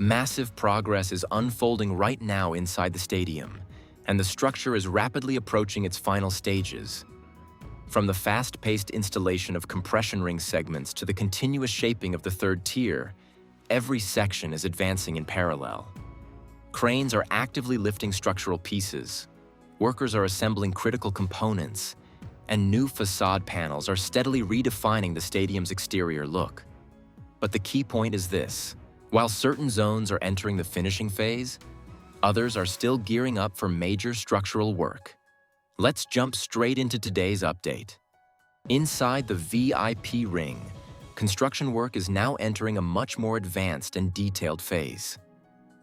Massive progress is unfolding right now inside the stadium, and the structure is rapidly approaching its final stages. From the fast-paced installation of compression ring segments to the continuous shaping of the third tier, every section is advancing in parallel. Cranes are actively lifting structural pieces, workers are assembling critical components, and new facade panels are steadily redefining the stadium's exterior look. But the key point is this: while certain zones are entering the finishing phase, others are still gearing up for major structural work. Let's jump straight into today's update. Inside the VIP ring, construction work is now entering a much more advanced and detailed phase.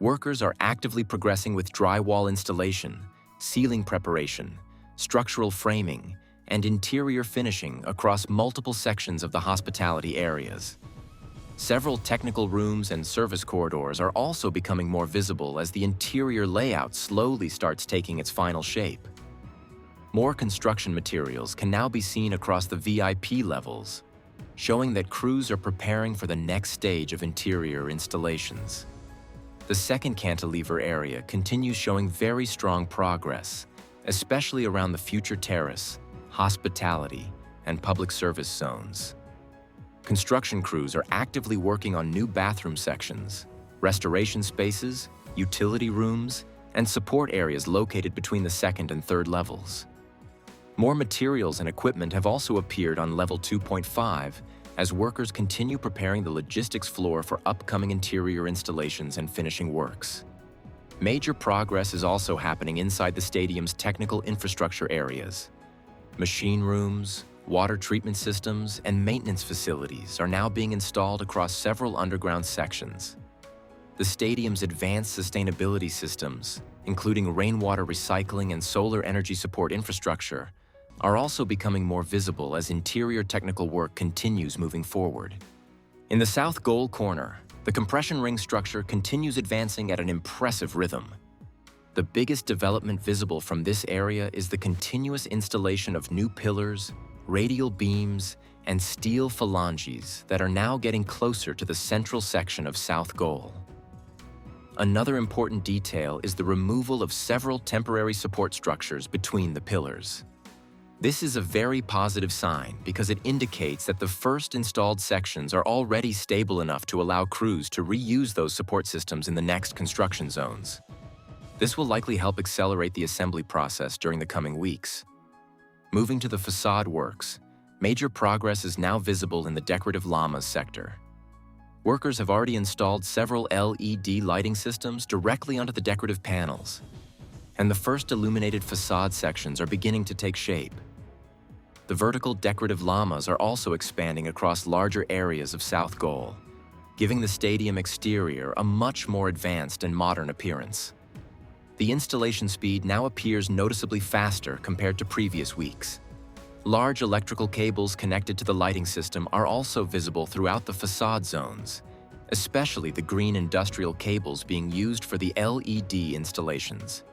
Workers are actively progressing with drywall installation, ceiling preparation, structural framing, and interior finishing across multiple sections of the hospitality areas. Several technical rooms and service corridors are also becoming more visible as the interior layout slowly starts taking its final shape. More construction materials can now be seen across the VIP levels, showing that crews are preparing for the next stage of interior installations. The second cantilever area continues showing very strong progress, especially around the future terrace, hospitality, and public service zones. Construction crews are actively working on new bathroom sections, restoration spaces, utility rooms, and support areas located between the second and third levels. More materials and equipment have also appeared on level 2.5 as workers continue preparing the logistics floor for upcoming interior installations and finishing works. Major progress is also happening inside the stadium's technical infrastructure areas. Machine rooms, water treatment systems, and maintenance facilities are now being installed across several underground sections. The stadium's advanced sustainability systems, including rainwater recycling and solar energy support infrastructure, are also becoming more visible as interior technical work continues moving forward. In the south goal corner, the compression ring structure continues advancing at an impressive rhythm. The biggest development visible from this area is the continuous installation of new pillars, radial beams, and steel phalanges that are now getting closer to the central section of South Goal. Another important detail is the removal of several temporary support structures between the pillars. This is a very positive sign because it indicates that the first installed sections are already stable enough to allow crews to reuse those support systems in the next construction zones. This will likely help accelerate the assembly process during the coming weeks. Moving to the facade works, major progress is now visible in the decorative Lamas sector. Workers have already installed several LED lighting systems directly onto the decorative panels, and the first illuminated facade sections are beginning to take shape. The vertical decorative Lamas are also expanding across larger areas of South Goal, giving the stadium exterior a much more advanced and modern appearance. The installation speed now appears noticeably faster compared to previous weeks. Large electrical cables connected to the lighting system are also visible throughout the facade zones, especially the green industrial cables being used for the LED installations.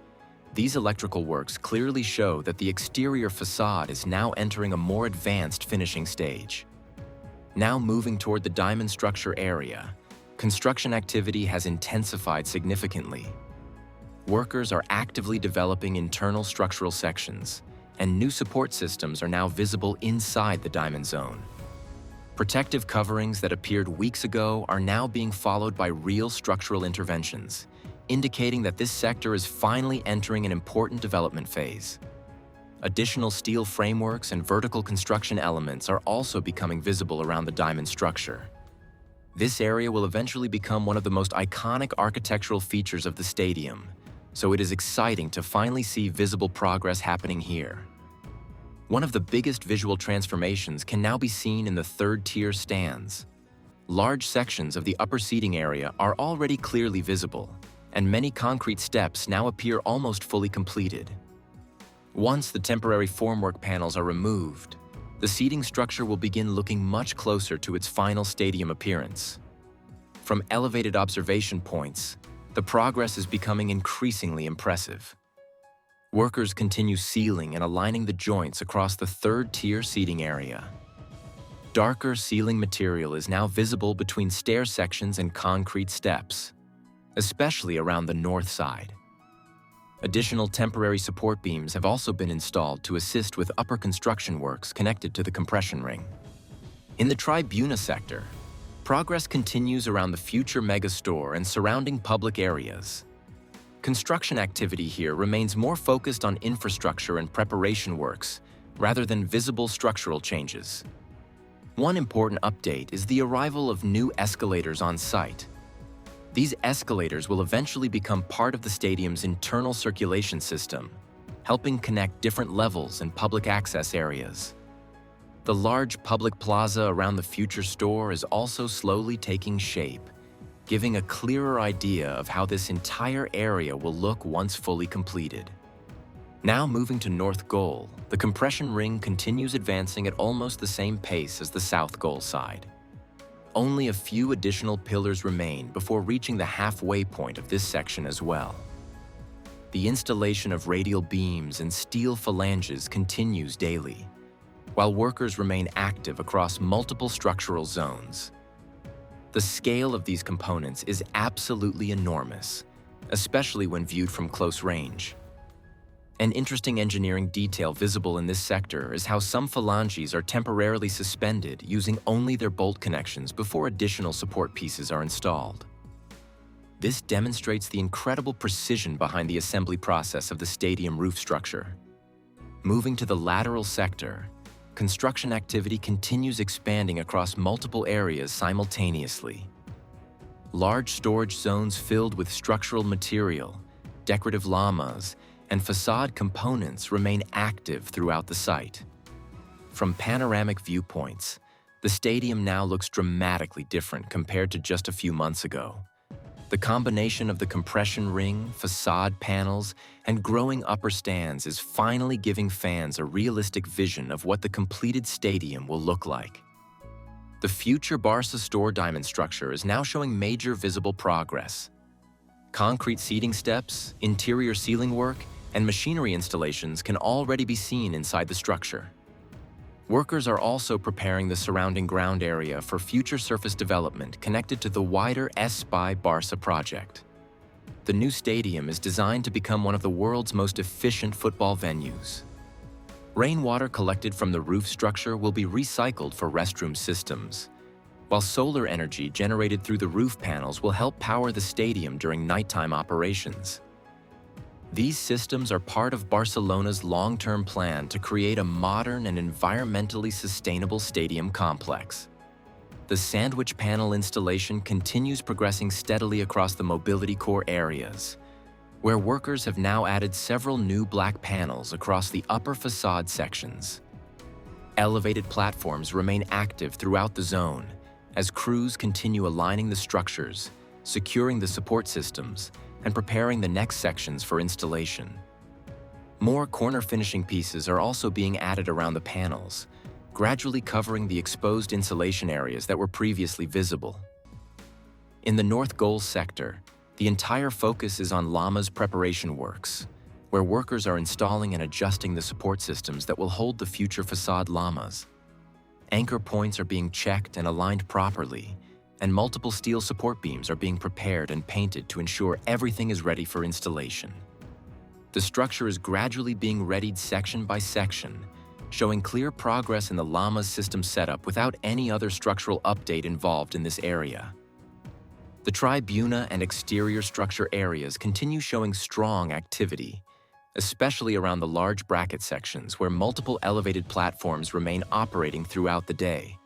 These electrical works clearly show that the exterior facade is now entering a more advanced finishing stage. Now moving toward the diamond structure area, construction activity has intensified significantly. Workers are actively developing internal structural sections, and new support systems are now visible inside the diamond zone. Protective coverings that appeared weeks ago are now being followed by real structural interventions, indicating that this sector is finally entering an important development phase. Additional steel frameworks and vertical construction elements are also becoming visible around the diamond structure. This area will eventually become one of the most iconic architectural features of the stadium, so it is exciting to finally see visible progress happening here. One of the biggest visual transformations can now be seen in the third-tier stands. Large sections of the upper seating area are already clearly visible, and many concrete steps now appear almost fully completed. Once the temporary formwork panels are removed, the seating structure will begin looking much closer to its final stadium appearance. From elevated observation points, the progress is becoming increasingly impressive. Workers continue sealing and aligning the joints across the third-tier seating area. Darker ceiling material is now visible between stair sections and concrete steps. especially around the north side. Additional temporary support beams have also been installed to assist with upper construction works connected to the compression ring. In the Tribuna sector, progress continues around the future mega store and surrounding public areas. Construction activity here remains more focused on infrastructure and preparation works rather than visible structural changes. One important update is the arrival of new escalators on site. These escalators will eventually become part of the stadium's internal circulation system, helping connect different levels and public access areas. The large public plaza around the future store is also slowly taking shape, giving a clearer idea of how this entire area will look once fully completed. Now moving to North Goal, the compression ring continues advancing at almost the same pace as the South Goal side. Only a few additional pillars remain before reaching the halfway point of this section as well. The installation of radial beams and steel phalanges continues daily, while workers remain active across multiple structural zones. The scale of these components is absolutely enormous, especially when viewed from close range. An interesting engineering detail visible in this sector is how some phalanges are temporarily suspended using only their bolt connections before additional support pieces are installed. This demonstrates the incredible precision behind the assembly process of the stadium roof structure. Moving to the lateral sector, construction activity continues expanding across multiple areas simultaneously. Large storage zones filled with structural material, decorative Lamas, and facade components remain active throughout the site. From panoramic viewpoints, the stadium now looks dramatically different compared to just a few months ago. The combination of the compression ring, facade panels, and growing upper stands is finally giving fans a realistic vision of what the completed stadium will look like. The future Barça Store diamond structure is now showing major visible progress. Concrete seating steps, interior ceiling work, and machinery installations can already be seen inside the structure. Workers are also preparing the surrounding ground area for future surface development connected to the wider S by Barça project. The new stadium is designed to become one of the world's most efficient football venues. Rainwater collected from the roof structure will be recycled for restroom systems, while solar energy generated through the roof panels will help power the stadium during nighttime operations. These systems are part of Barcelona's long-term plan to create a modern and environmentally sustainable stadium complex. The sandwich panel installation continues progressing steadily across the mobility core areas, where workers have now added several new black panels across the upper facade sections. Elevated platforms remain active throughout the zone as crews continue aligning the structures, securing the support systems, and preparing the next sections for installation. More corner finishing pieces are also being added around the panels, gradually covering the exposed insulation areas that were previously visible. In the North Goal sector, the entire focus is on Lamas preparation works, where workers are installing and adjusting the support systems that will hold the future facade Lamas. Anchor points are being checked and aligned properly, and multiple steel support beams are being prepared and painted to ensure everything is ready for installation. The structure is gradually being readied section by section, showing clear progress in the Lamas system setup without any other structural update involved in this area. The Tribuna and exterior structure areas continue showing strong activity, especially around the large bracket sections where multiple elevated platforms remain operating throughout the day.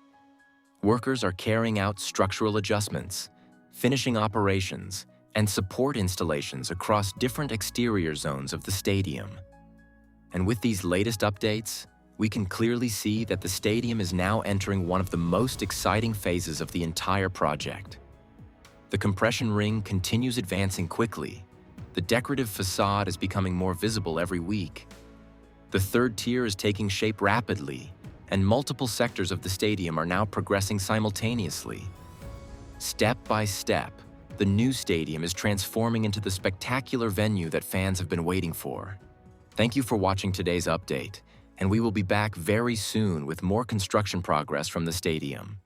Workers are carrying out structural adjustments, finishing operations, and support installations across different exterior zones of the stadium. And with these latest updates, we can clearly see that the stadium is now entering one of the most exciting phases of the entire project. The compression ring continues advancing quickly. The decorative facade is becoming more visible every week. The third tier is taking shape rapidly, and multiple sectors of the stadium are now progressing simultaneously. Step by step, the new stadium is transforming into the spectacular venue that fans have been waiting for. Thank you for watching today's update, and we will be back very soon with more construction progress from the stadium.